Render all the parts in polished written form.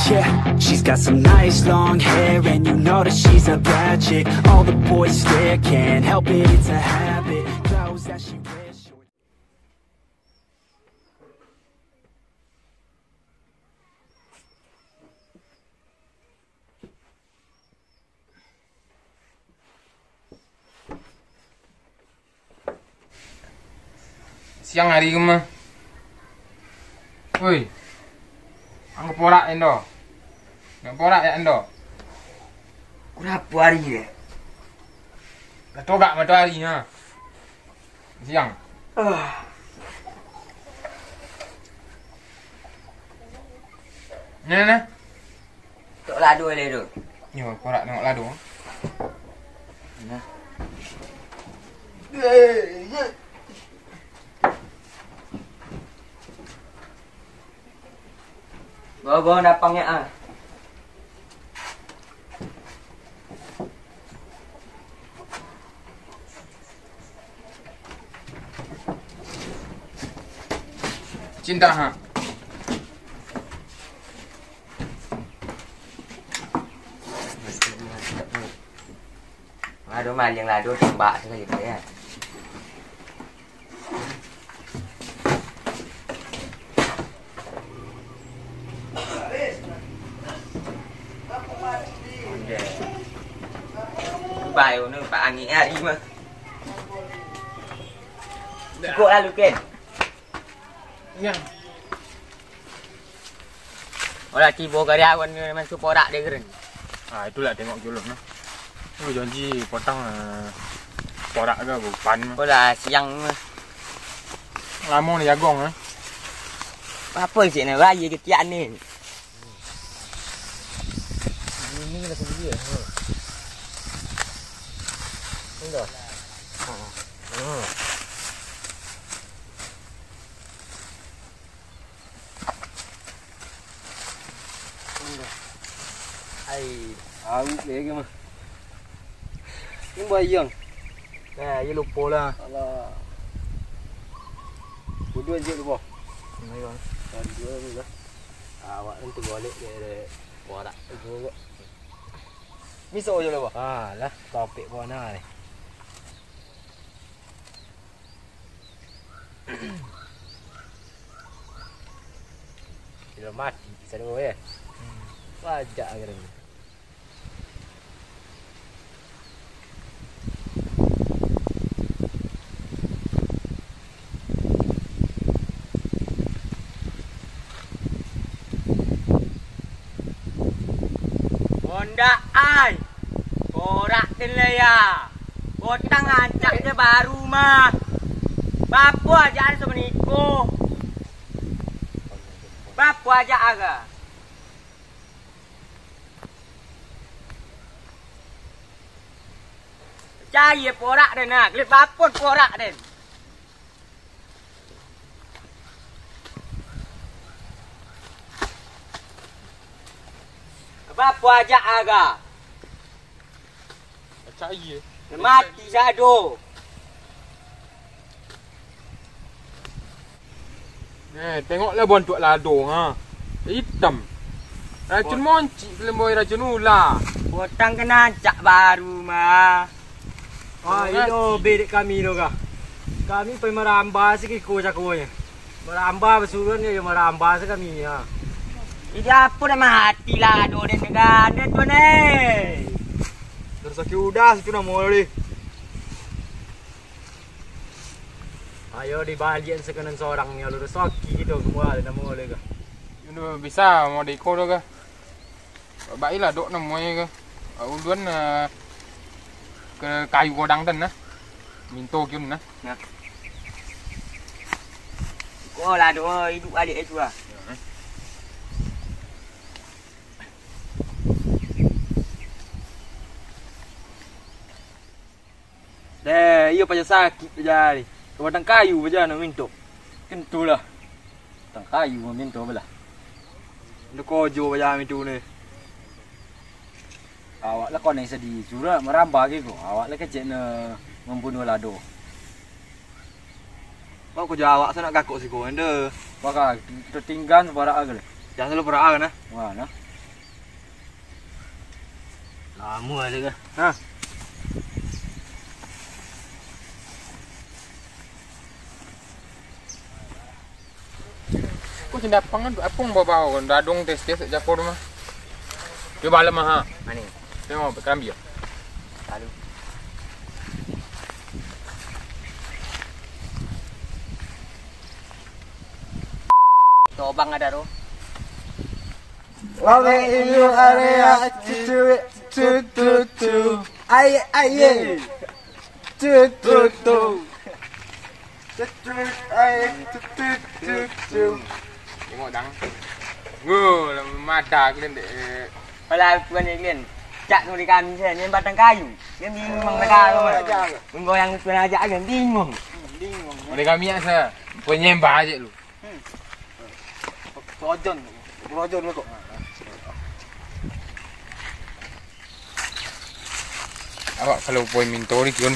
Yeah, she's got some nice long hair, and you know that she's a bad chick. All the boys stare, can't help it, it's a habit. Clothes that she wears. Siang hari ke mah? Woi, angkat porak endo. Nggak porak ya endo. Kenapa hari ni? Gak tau gak mataharinya. Siang. Nah. Tok ladu le tu. Yo, porak tengok ladu. Nah. Bawa dapangnya ah. Cinta ha. Ladu mal yang ladu tembak sekali ya. Bài nữa bà nghe đi mà. Cukup lah Lukin. Ya. Olah tiba karyawan memang porak dia keren. Ah, itulah tengok dulu nah. Oh, janji potong porak ke bukan. Olah siang Lama ni jagong ah. apa sih nak raya ketiak ni. Ini lah sendiri. Enggak. Ai, aku lagi mah. Ini bayang. Nah, ye lupa lah. Alah. Bodoh je lupa. Mai bang. Dua ni lah. Awak nanti golek dia porak juga. Miso je lupa. Ah, lah topik warna ni. Sudah mati, sedang ya. Wajak keren. Honda ai. Porak ya. Botang ancak je baru mah. Bapu aja ada semeniku. Bapu aja agak. Cahaya porak dan nak. Lihat bapun porak dan. Bapu aja agak. Cahaya. Mati sado. Tengoklah bontok lado ha. Hitam. Racun moncik belum racun ular. Botang kena ancak baru mah. Ah, itu bedek kami tu kah? Kami pergi merambah sikit kucak-kucaknya. Merambah bersuruhan dia merambah sekami ya. Ini apa dah mati lah do dan negara tu ni. Terus sakit udah situ nak mulai. Ayo dibalikin sekanan seorang ni lalu sakit gitu semua ada nama mulai kah? Ini bisa mau deko tu kah? Baiklah dok namanya kah? Uluan ke kayu godang dan nah. Minto kiun nah. Kau lah do hidup adik itu ah. Deh, iya pasal sakit aja ni. Batang kayu aja nak minta. Kentulah. Batang kayu minta belah. Nak kojo aja minta ni. Awak lah kau yang sedih. Surah merambah ke kau. Awak lah kecik na membunuh lado. Kau kau jawab saya nak gakuk si kau ende. Maka tertinggal sebarang agak. Jangan selalu perah kan? Mana? Lama ada ke? Ha. Kau cinta apa kan? Apa yang bawa kan? Dadung tes jakor mah. Dia balam mah ha. Mana? Dia mau kerambi ya. Lalu. Tobang ada tu. Wabe ilu area tu. Aye aye. Tu. Tengok dang. Gua lah mada kalian dek. Kalau tuan ni cak tu di kami saya ni batang kayu. Dia bingung mereka tu. Mengko yang tuan ajak kan bingung. Oleh kami ya saya. Penyembah aja lu. Rojon kok. Awak kalau poin mintori kion.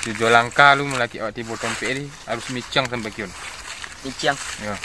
Tujuh langkah lu melatih awak tiba tompek ni harus micang sampai kion. Iciang. Ya.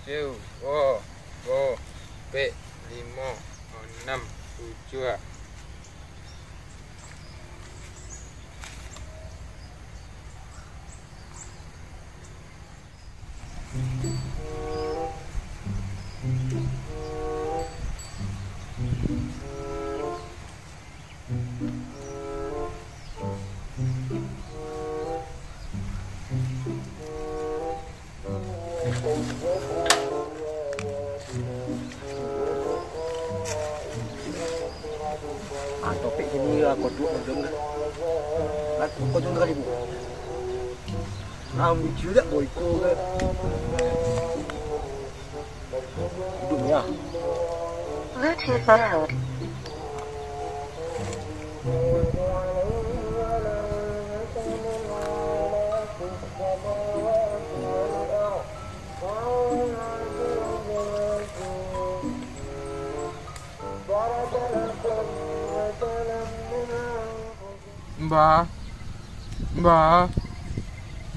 Yo, P 5 6 7. Topik sini aku duduk macam ni. Kau tunggu kali bu. Lucu tak boy ko ke? Duduk ya. Bluetooth mode.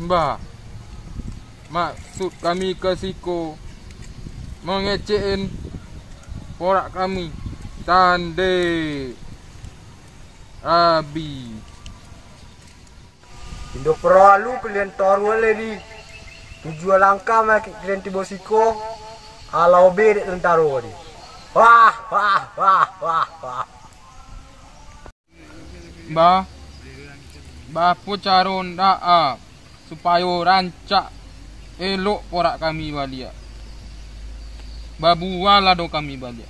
Mbah. Maksud kami ke Siko mengecekin porak kami. Tande Abi. Indo perlu kalian taruh ni. Tujuan langkah mak kalian tiba siko. Alau be dek taruh ni. Wah. Mbah po caron daa supaya rancak elok porak kami balik. Babuala do kami balik.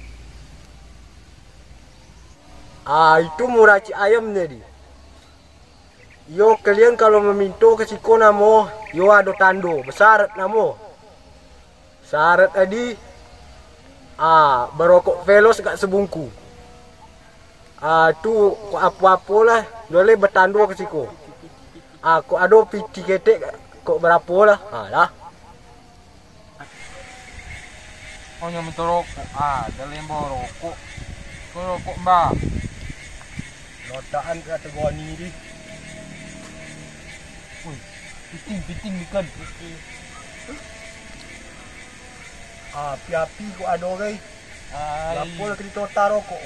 Itu murah cik ayam ni. Yo kalian kalau meminta ke siko namo, yo ada tando besar namo. Syarat tadi berokok velos kat sebungku. Tu apa-apa lah, boleh bertando ke siko. Kok ada piti ketek kok berapa lah. Lah. Oh yang minta rokok. Ada lembor rokok. Kau rokok mbak. Notaan kategori ni. Piting ikan. Api-api kok ada guys. Berapa lah kita total rokok.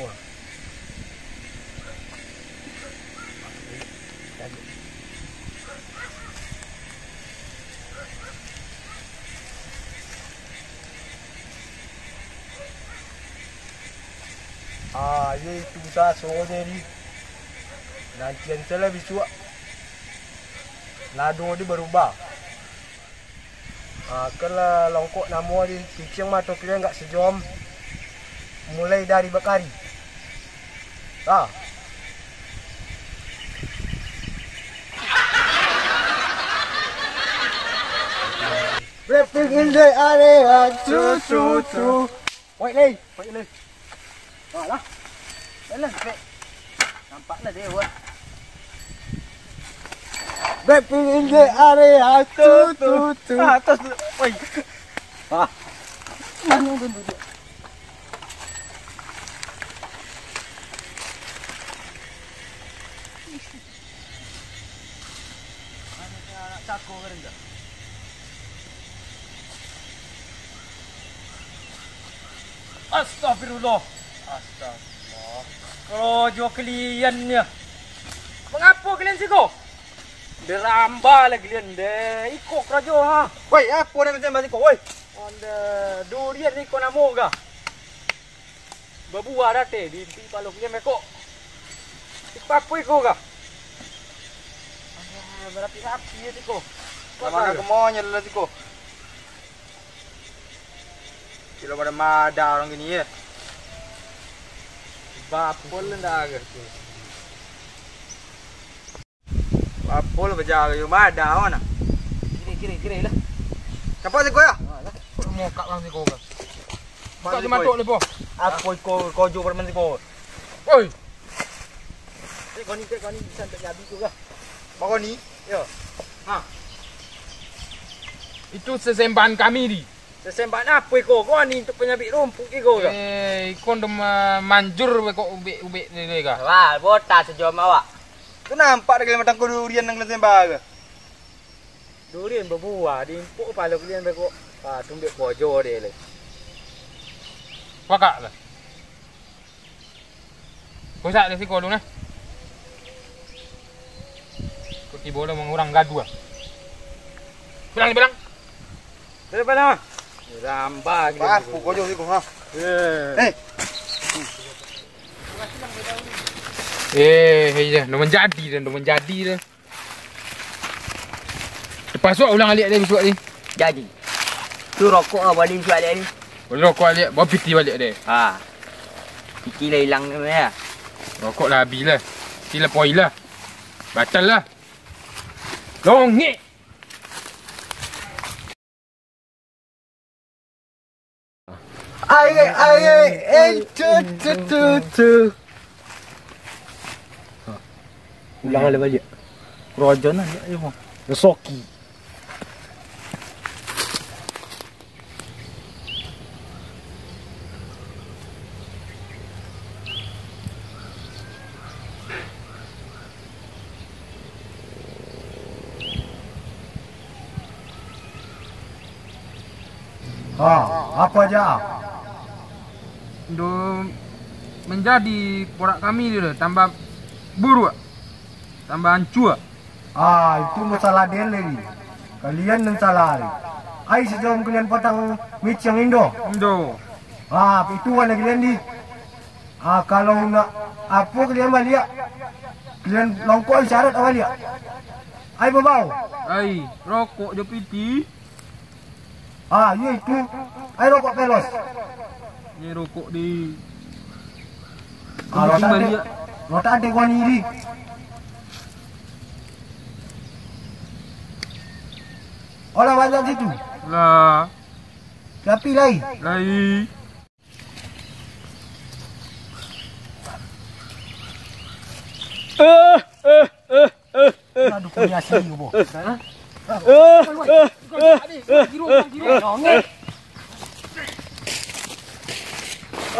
Ye itu bisa soalnya ni. Nanti yang salah bisu. Lado dia berubah. Kalau longkok nama dia kucing mata kira enggak sejam. Mulai dari bakari. Rapping in the area, true. Wait leh. Lah. Nampaklah dia buat. Rapping in the area, true. Atas. Oi. Mana tu dia? sako kan enggak? Astagfirullah. Astagfirullah. Krojo kalian ya. Mengapa kalian siko? Deramba lah kalian deh. Ikut krojo ha. Woi, apa dah macam kau? Woi. Onda durian ni kau namo ga? Babuah dah teh di palung dia meko. Ipapu iko ga? Berapi-api ya tiko. Mana kemonya lah tiko. Kilo pada mada orang gini ya. Bapol ndak ga. Apa berjaga yo mada mana? Kiri lah. Siapa sih kau ya? Mau kak lang si ko ka. Tak dimatok ni po. Apa kau jual permen sih kau? Oi, Kau ni bisa tak jadi tu ga. Bawa ni? Yo. itu sesembahan kami di. Sesembahan apa iko? Kau ni untuk penyabit rumput iko ga. Ikon dem manjur we ko ube ni ka. Wah, botak sejauh awak. Tu nampak dah macam kau durian nang sembah ke? Durian berbuah di empuk palung kalian beko. Tumbek kojo dia le. Pakak lah. Kau sak si ko lu nah. Kau tiba lah mengurang gaduh. Bilang. Depan nama. Ramba kalian. Apa kau jual sih kau ha? Ya, dah menjadi dah. Lepas tu ulang alik dia besok ni. Jadi. Tu rokok apa ni suat dia ni? Rokok alik, bawa piti balik dia. Ha. Piti lah hilang ni ya. Rokok lah habis lah. Sila poi lah. Batal lah. Longik. Tu. Ulang lah balik. Rojon lah dia mo. Soki. Apa aja? Do menjadi porak kami dia tambah buruk. Tambah hancur. Itu masalah dia lagi. Kalian yang salah. Ai sejauh kalian patang mit yang Indo. Itu kan kalian di. Kalau nak apa kalian balik. Kalian longkok syarat awal dia. Ai berbau. Ai, rokok je piti. Ya itu. Ai rokok pelos. Ni rokok di. Kalau tak ada kau ni. Orang banyak situ. Lah, Tapi lain. lai. Aduh punya asli bo.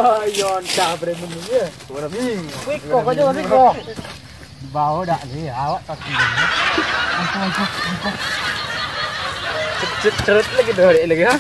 Ayon dah berani ni ya. Quick kok aja quick kok. Bawa dak ni awak tak ni. Cerut lagi dah lagi ha.